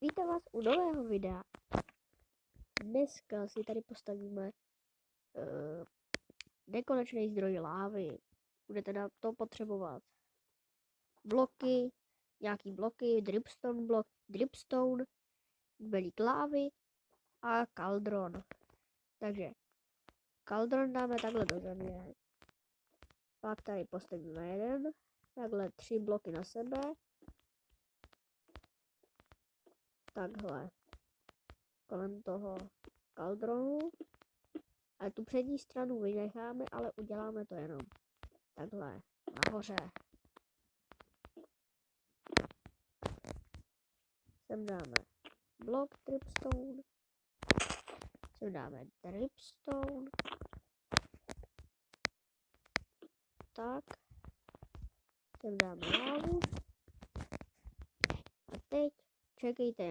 Vítám vás u nového videa. Dneska si tady postavíme nekonečný zdroj lávy. Budete na to potřebovat bloky, nějaký bloky, dripstone, belík lávy a kaldron. Takže kaldron dáme takhle do země. Pak tady postavíme jeden, takhle 3 bloky na sebe. Takhle kolem toho kaldronu. A tu přední stranu vynecháme, ale uděláme to jenom takhle nahoře. Sem dáme blok dripstone. Sem dáme dripstone. Tak. Sem dáme lávu. A teď čekejte